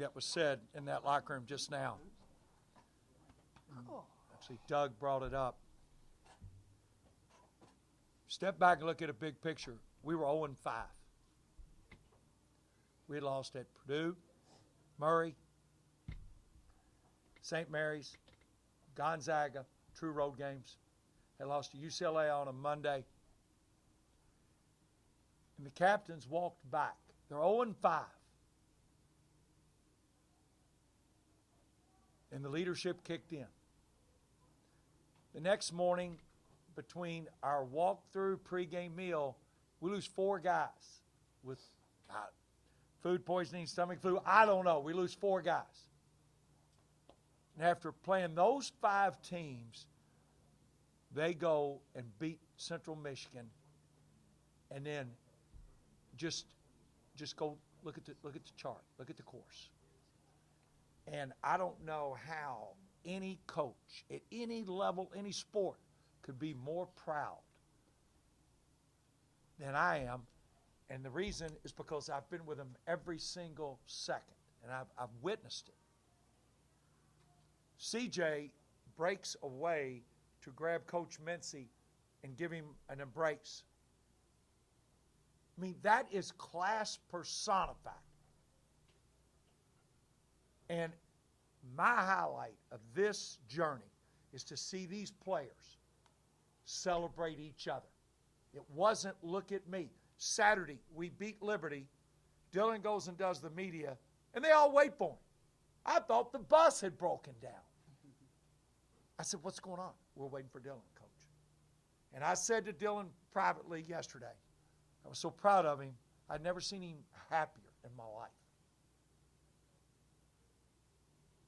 that was said in that locker room just now. Actually, Doug brought it up. Step back and look at a big picture. We were 0-5. We had lost at Purdue, Murray, St. Mary's, Gonzaga, true road games. Had lost to UCLA on a Monday. And the captains walked back. They're 0-5. And the leadership kicked in. The next morning, between our walk-through pregame meal, we lose 4 guys with food poisoning, stomach flu. I don't know. We lose 4 guys. And after playing those 5 teams, they go and beat Central Michigan, and then just go look at the chart, look at the course. And I don't know how any coach at any level, any sport, could be more proud than I am. And the reason is because I've been with them every single second, and I've witnessed it. CJ breaks away to grab Coach Mincy and give him an embrace. I mean, that is class personified. And my highlight of this journey is to see these players celebrate each other. It wasn't look at me. Saturday, we beat Liberty. Dylan goes and does the media, and they all wait for him. I thought the bus had broken down. I said, what's going on? We're waiting for Dylan, Coach. And I said to Dylan privately yesterday, I was so proud of him. I'd never seen him happier in my life.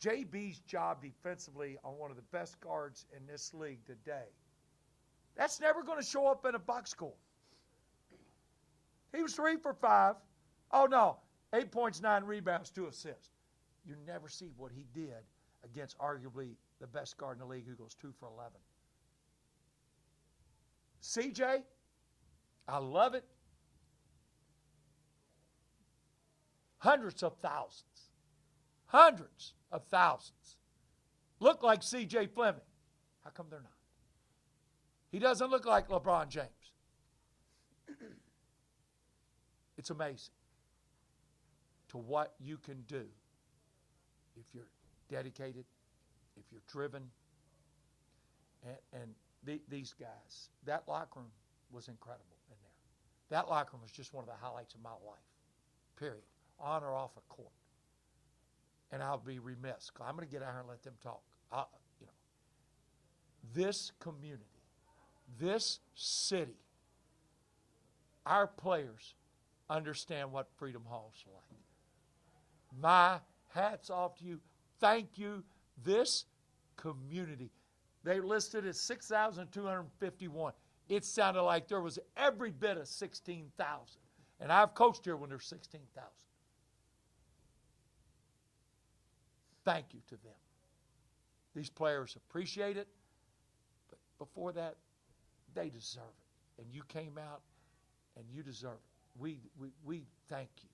JB's job defensively on one of the best guards in this league today, that's never going to show up in a box score. He was 3 for 5. Oh, no, 8 points, 9 rebounds, 2 assists. You never see what he did against arguably the best guard in the league who goes 2 for 11. CJ, I love it. Hundreds of thousands look like C.J. Fleming. How come they're not? He doesn't look like LeBron James. It's amazing to what you can do if you're dedicated, if you're driven. And these guys, that locker room was incredible in there. That locker room was just one of the highlights of my life, period, on or off a court. And I'll be remiss, because I'm going to get out here and let them talk. This community, this city, our players understand what Freedom Hall's like. My hat's off to you. Thank you. This community, they listed as 6,251. It sounded like there was every bit of 16,000. And I've coached here when there's 16,000. Thank you to them. These players appreciate it, but before that, they deserve it. And you came out, and you deserve it. We thank you.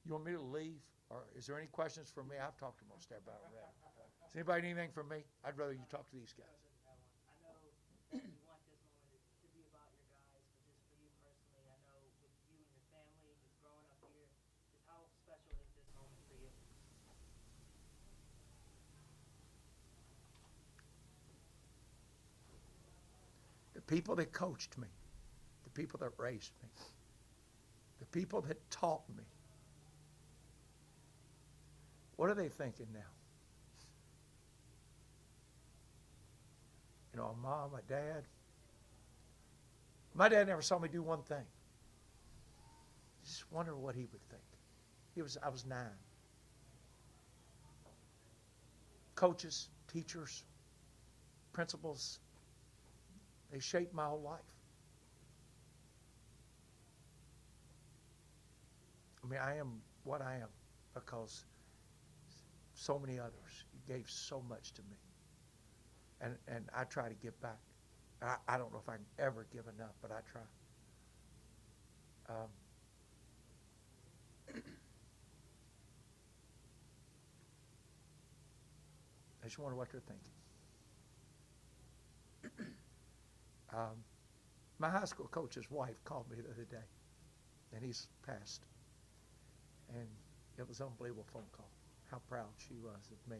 You want me to leave, or is there any questions for me? I've talked to most everybody already. Does anybody need anything from me? I'd rather you talk to these guys. I know you want this moment to be about your guys, but just for you personally, I know with you and your family, just growing up here, just how special is this moment for you? The people that coached me, the people that raised me, the people that taught me, what are they thinking now? You know, Mom, my dad. My dad never saw me do one thing. Just wonder what he would think. I was 9. Coaches, teachers, principals, they shaped my whole life. I mean, I am what I am because so many others gave so much to me. And I try to give back. I don't know if I can ever give enough, but I try. just wonder what they're thinking. My high school coach's wife called me the other day, and he's passed. And it was an unbelievable phone call, how proud she was of me.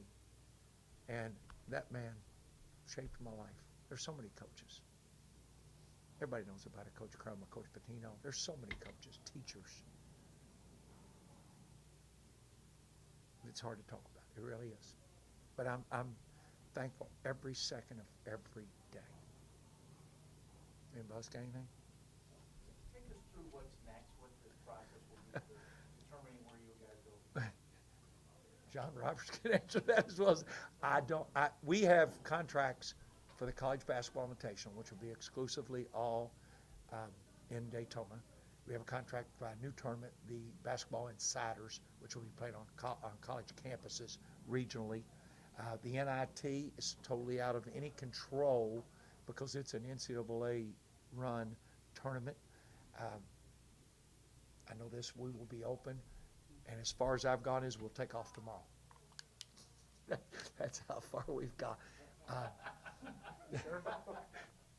And that man shaped my life. There's so many coaches. Everybody knows about it, Coach Crum or Coach Patino. There's so many coaches, teachers. It's hard to talk about. It really is. But I'm thankful every second of every day. Anybody else got anything? Take us through what's next, what the process will be for determining where you guys go. John Roberts can answer that as well as I don't. We have contracts for the College Basketball Invitational, which will be exclusively all in Daytona. We have a contract for a new tournament, the Basketball Insiders, which will be played on college campuses regionally. The NIT is totally out of any control because it's an NCAA-run tournament. I know this, we will be open, and as far as I've gone is we'll take off tomorrow. That's how far we've got.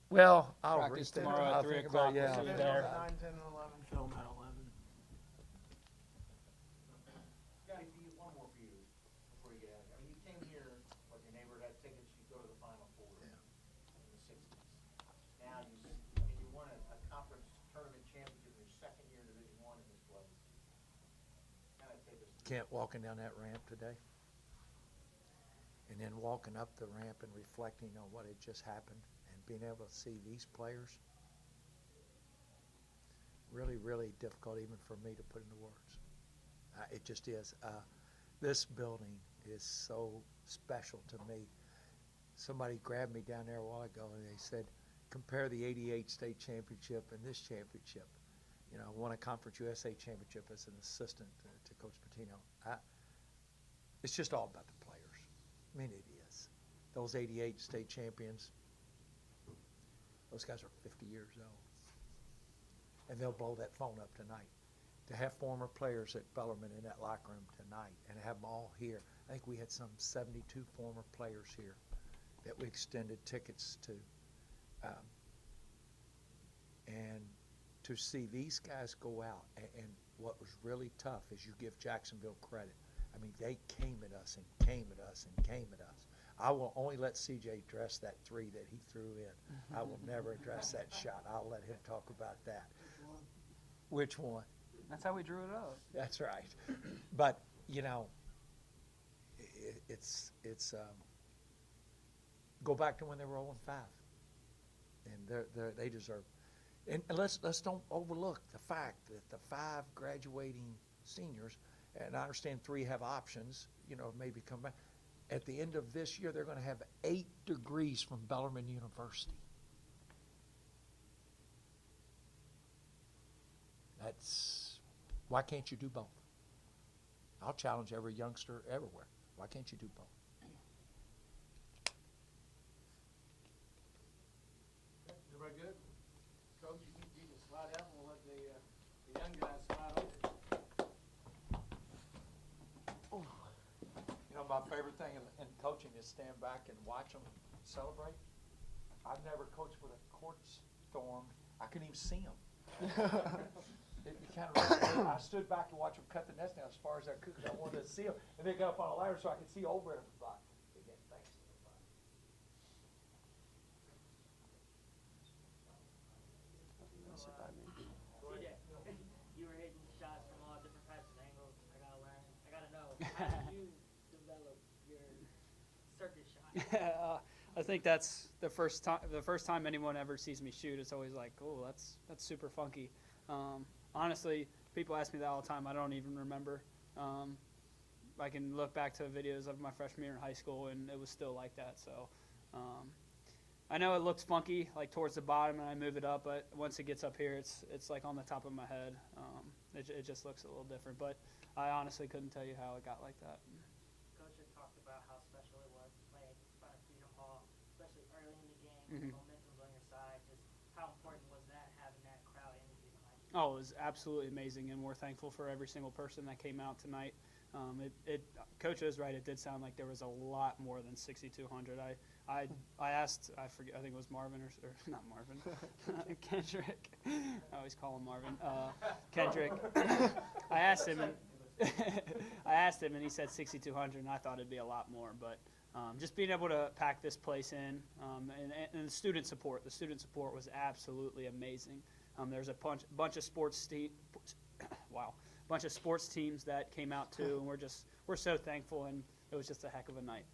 Well, I'll Practice read that. tomorrow at I'll 3 think about it, o'clock. yeah. See you there. 9, 10, and 11. Film at 11. Scotty, one more for you before you get out of here. I mean, you came here, like your neighbor had tickets, you go to the Final Four in the 60s. Now you won a conference tournament championship in your second year in Division I in this place. Kind of take us through. Kent walking down that ramp today, and then walking up the ramp and reflecting on what had just happened and being able to see these players, really, really difficult even for me to put into words. It just is. This building is so special to me. Somebody grabbed me down there a while ago and they said, compare the '88 state championship and this championship. You know, I won a Conference USA championship as an assistant to Coach Patino. It's just all about the players. I mean, it is. Those '88 state champions, those guys are 50 years old. And they'll blow that phone up tonight. To have former players at Bellarmine in that locker room tonight and have them all here. I think we had some 72 former players here that we extended tickets to. And to see these guys go out, and what was really tough is you give Jacksonville credit. I mean, they came at us and came at us and came at us. I will only let CJ address that three that he threw in. I will never address that shot. I'll let him talk about that. Which one? That's how we drew it up. That's right. But, you know, it's go back to when they were 0-5. And they deserve. And let's don't overlook the fact that the 5 graduating seniors, and I understand 3 have options, you know, maybe come back. At the end of this year, they're going to have 8 degrees from Bellarmine University. Why can't you do both? I'll challenge every youngster everywhere. Why can't you do both? Everybody good? Coach, you can slide out and we'll let the young guys slide over. You know, my favorite thing in coaching is stand back and watch them celebrate. I've never coached with a court storm. I couldn't even see them. I stood back to watch them cut the nest down as far as I could because I wanted to see them. And they got up on a ladder so I could see over everybody. Again, thanks to everybody. CJ, you were hitting shots from all different types of angles. I gotta learn. I gotta know. How did you develop your circus shot? I think that's the first time anyone ever sees me shoot. It's always like, oh, that's super funky. Honestly, people ask me that all the time. I don't even remember. I can look back to videos of my freshman year in high school, and it was still like that. So I know it looks funky, like towards the bottom, and I move it up. But once it gets up here, it's like on the top of my head. It just looks a little different. But I honestly couldn't tell you how it got like that. Coach had talked about how special it was playing in front of Freedom Hall, especially early in the game. Mhm. Momentum's on your side. Just how important was that, having that crowd energy behind you? Oh, it was absolutely amazing, and we're thankful for every single person that came out tonight. Coach is right. It did sound like there was a lot more than 6,200. I asked, I forget, I think it was Marvin or not Marvin, Kendrick. I always call him Marvin. Kendrick. I asked him, and he said 6,200, and I thought it'd be a lot more. But just being able to pack this place in, and the student support. The student support was absolutely amazing. There's a bunch of sports teams that came out too, and we're so thankful, and it was just a heck of a night.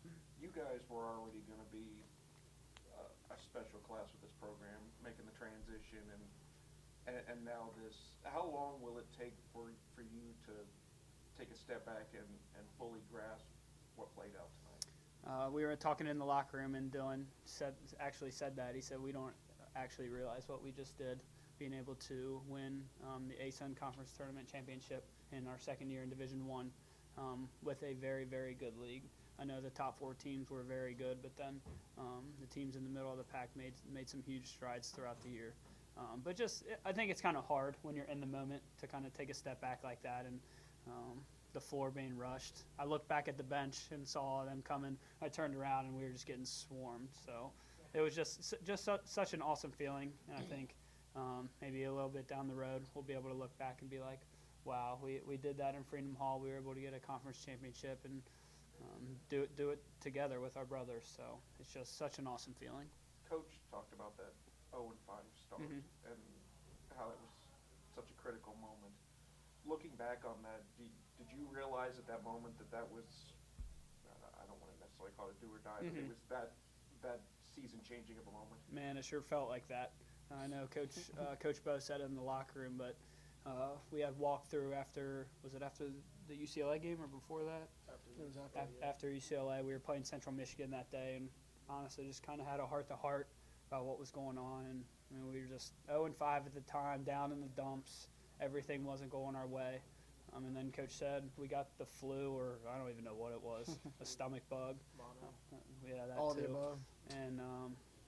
You guys were already going to be a special class with this program, making the transition, and now this. How long will it take for you to take a step back and fully grasp what played out tonight? We were talking in the locker room, and Dylan said that. He said, we don't actually realize what we just did, being able to win the ASUN Conference Tournament Championship in our second year in Division I with a very, very good league. I know the top 4 teams were very good, but then the teams in the middle of the pack made some huge strides throughout the year. But I think it's kind of hard when you're in the moment to kind of take a step back like that, and the floor being rushed. I looked back at the bench and saw them coming. I turned around, and we were just getting swarmed. So it was just such an awesome feeling, and I think maybe a little bit down the road we'll be able to look back and be like, wow, we did that in Freedom Hall. We were able to get a conference championship and do it together with our brothers. So it's just such an awesome feeling. Coach talked about that 0-5 start and how it was such a critical moment. Looking back on that, did you realize at that moment that was, I don't want to necessarily call it do or die, but it was that season-changing of a moment? Man, it sure felt like that. I know Coach Bo said it in the locker room, but we had walkthrough after the UCLA game or before that? After UCLA. We were playing Central Michigan that day, and honestly just kind of had a heart-to-heart about what was going on. And I mean, we were just 0-5 at the time, down in the dumps. Everything wasn't going our way. And then Coach said we got the flu, or I don't even know what it was, a stomach bug. Yeah, that All too. the above. And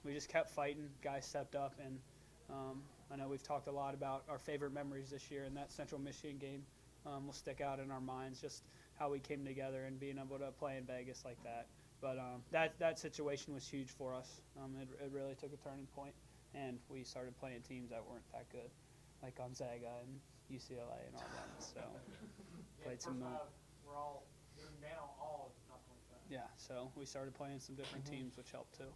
we just kept fighting. Guys stepped up, and I know we've talked a lot about our favorite memories this year, and that Central Michigan game will stick out in our minds, just how we came together and being able to play in Vegas like that. But that situation was huge for us. It really took a turning point, and we started playing teams that weren't that good, like Gonzaga and UCLA and all that. So played some. They're now all at the top 25. Yeah, so we started playing some different teams, which helped too.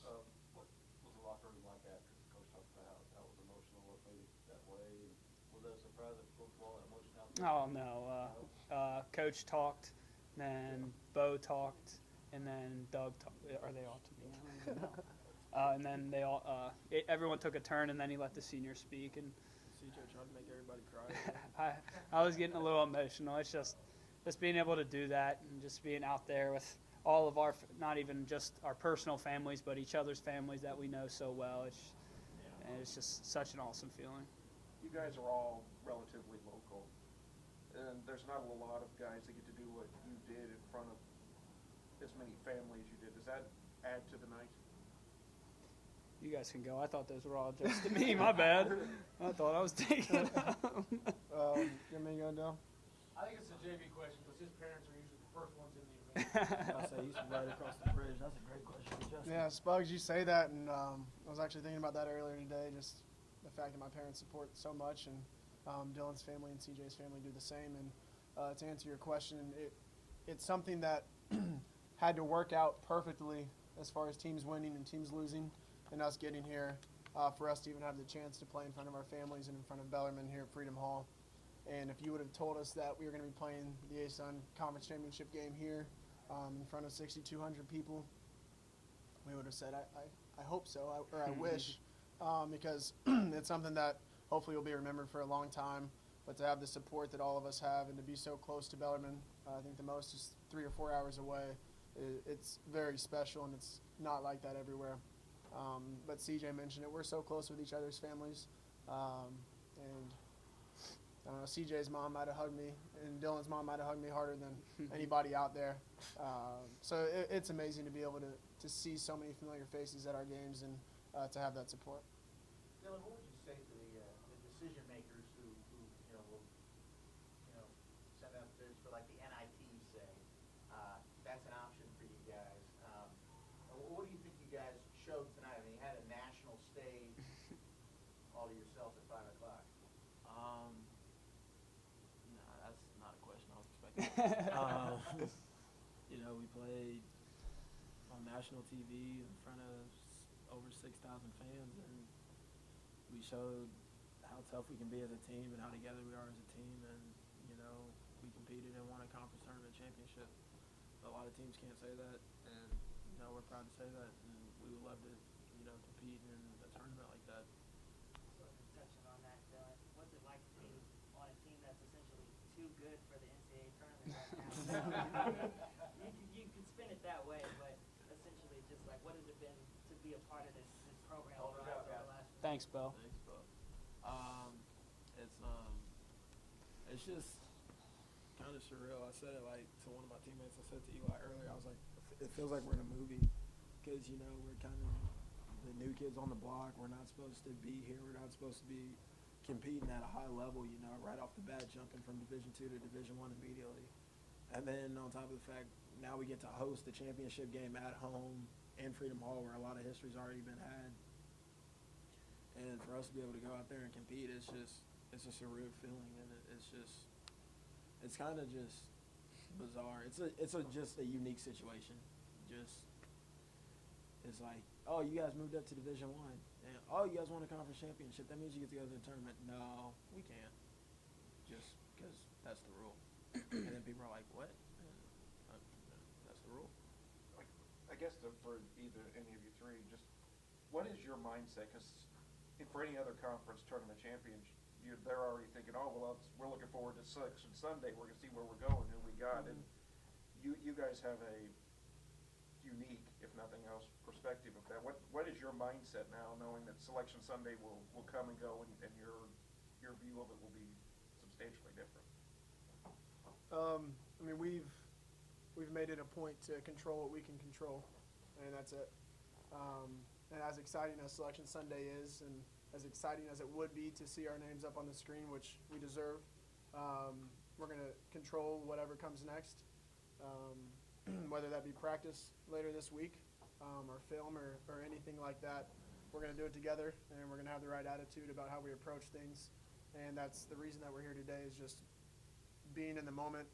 What was the locker room like after Coach talked about how that was emotional, what made it that way? Was that a surprise that Coach was all that emotional? Oh no, Coach talked, then Bo talked, and then Doug talked. Are they all to me? I don't even know. And then they all, everyone took a turn, and then he let the seniors speak, and CJ tried to make everybody cry. I was getting a little emotional. It's just being able to do that, and just being out there with all of our, not even just our personal families, but each other's families that we know so well. It's just such an awesome feeling. You guys are all relatively local, and there's not a lot of guys that get to do what you did in front of as many families you did. Does that add to the night? You guys can go. I thought those were all jokes to me. My bad. I thought I was taking it. You want me to go, Dale? I think it's a JV question because his parents are usually the first ones in the event. I say you should ride across the bridge. That's a great question for Justin. Yeah, Spugs, you say that, and I was actually thinking about that earlier today, just the fact that my parents support so much, and Dylan's family and CJ's family do the same. And to answer your question, it's something that had to work out perfectly as far as teams winning and teams losing and us getting here for us to even have the chance to play in front of our families and in front of Bellarmine here at Freedom Hall. And if you would have told us that we were going to be playing the ASUN Conference Championship game here in front of 6,200 people, we would have said, I hope so, or I wish, because it's something that hopefully will be remembered for a long time. But to have the support that all of us have and to be so close to Bellarmine, I think the most is 3 or 4 hours away. It's very special, and it's not like that everywhere. But CJ mentioned it. We're so close with each other's families. And I don't know, CJ's mom might have hugged me, and Dylan's mom might have hugged me harder than anybody out there. So it's amazing to be able to see so many familiar faces at our games and to have that support. Dylan, what would you say to the decision makers who will send out bids for like to yourself at 5 o'clock? Nah, that's not a question I was expecting. You know, we played on national TV in front of over 6,000 fans, and we showed how tough we can be as a team and how together we are as a team. And, you know, we competed and won a conference tournament championship. A lot of teams can't say that, and, you know, we're proud to say that. And we would love to, you know, compete in a tournament like that. So touching on that, what's it like to be on a team that's essentially too good for the NCAA tournament right now? You can spin it that way, but essentially just like what has it been to be a part of this program over the last Thanks, Bill. Thanks, bro. It's just kind of surreal. I said it like to one of my teammates. I said to Eli earlier. I was like, it feels like we're in a movie because you know we're kind of the new kids on the block. We're not supposed to be here. We're not supposed to be competing at a high level. You know, right off the bat, jumping from Division II to Division I immediately, and then on top of the fact, now we get to host the championship game at home in Freedom Hall, where a lot of history's already been had. And for us to be able to go out there and compete, it's a surreal feeling, and it's kind of just bizarre. It's just a unique situation. It's like, oh, you guys moved up to Division I, and oh, you guys won a conference championship. That means you get to go to the tournament. No, we can't, just because that's the rule. And then people are like, what? And, that's the rule. I guess for either any of you three, just what is your mindset? Because for any other conference tournament champions, they're already thinking, oh, well, we're looking forward to Selection Sunday. We're going to see where we're going, who we got. And you guys have a unique, if nothing else, perspective of that. What is your mindset now, knowing that Selection Sunday will come and go, and your view of it will be substantially different? I mean, we've made it a point to control what we can control, and that's it. And as exciting as Selection Sunday is, and as exciting as it would be to see our names up on the screen, which we deserve, we're going to control whatever comes next, whether that be practice later this week, or film, or anything like that. We're going to do it together, and we're going to have the right attitude about how we approach things. And that's the reason that we're here today, is just being in the moment,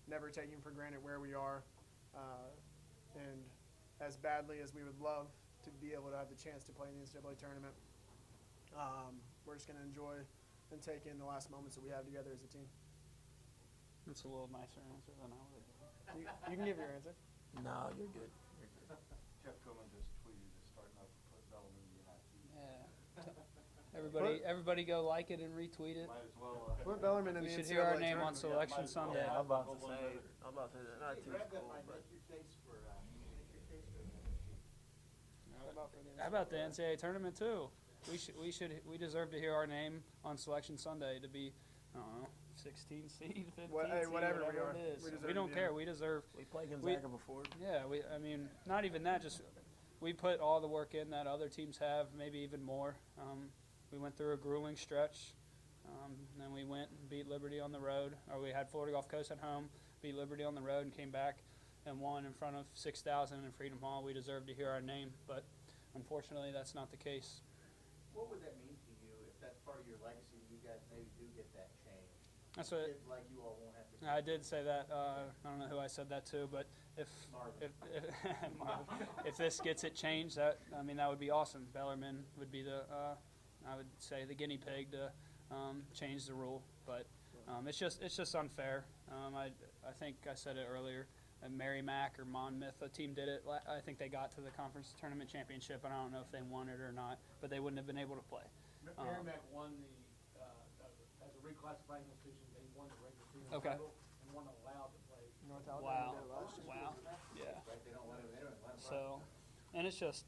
never taking for granted where we are, and as badly as we would love to be able to have the chance to play in the NCAA tournament, we're just going to enjoy and take in the last moments that we have together as a team. That's a little nicer answer than I would have. You can give your answer. No, you're good. Jeff Coleman just tweeted it's starting up to put Bellarmine in the IT. Yeah. Everybody go like it and retweet it. Might as well. Put Bellarmine in We the should hear our NCAA name on tournament. Selection might as well. Sunday. Yeah, I'm about to Go one say. better. I'm about to say that. Not too Grab that cool, mic, but make your case for the How about the NCAA tournament too? We deserve to hear our name on Selection Sunday to be, I don't know, 16 seed, 15 seed, whatever we are. it is. We deserve We to don't be care. in. We deserve. we played Gonzaga before. Yeah, I mean, not even that. Just we put all the work in that other teams have, maybe even more. We went through a grueling stretch. Then we went and beat Liberty on the road, or we had Florida Gulf Coast at home, beat Liberty on the road, and came back and won in front of 6,000 in Freedom Hall. We deserve to hear our name, but unfortunately, that's not the case. What would that mean to you if that's part of your legacy? You guys maybe do get that change. That's what Kids like you all won't have to. I did say that. I don't know who I said that to, but if Marvin, if this gets it changed, that would be awesome. Bellarmine would be I would say the guinea pig to change the rule, but it's just unfair. I think I said it earlier. Merrimack or Monmouth, a team did it. I think they got to the conference tournament championship, and I don't know if they won it or not, but they wouldn't have been able to play. Merrimack won as a reclassifying institution, they won the regular season Okay. title and weren't allowed to play. North Alabama did it last year. Wow. Yeah. Right, they don't let them play. So, and it's just,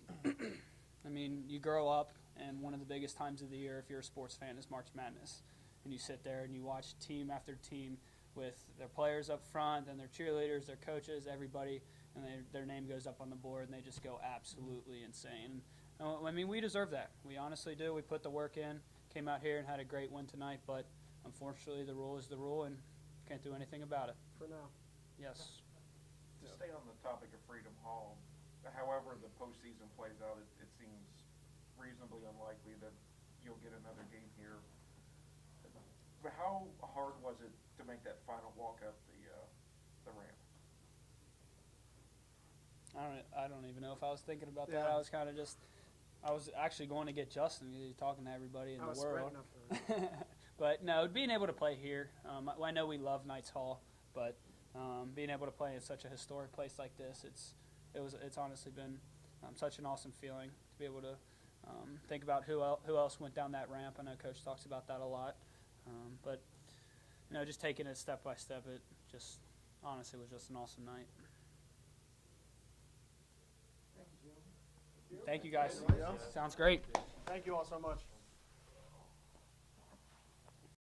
you grow up, and one of the biggest times of the year, if you're a sports fan, is March Madness. And you sit there and you watch team after team with their players up front and their cheerleaders, their coaches, everybody, and their name goes up on the board, and they just go absolutely insane. We deserve that. We honestly do. We put the work in, came out here and had a great win tonight, but unfortunately the rule is the rule, and can't do anything about it. For now. Yes. To stay on the topic of Freedom Hall, however the postseason plays out, it seems reasonably unlikely that you'll get another game here. But how hard was it to make that final walk up the ramp? I don't even know if I was thinking about that. Yeah. I was kind of just, I was actually going to get Justin because he's talking to everybody in I the was world. sprinting up But no, being able to play here, I know we love Knights Hall, but being able to play in such a historic place like this, it's honestly been such an awesome feeling to be able to think about who else went down that ramp. I know Coach talks about that a lot, but just taking it step by step, it just honestly was just an awesome night. Thank you guys. Sounds great. Thank you all so much.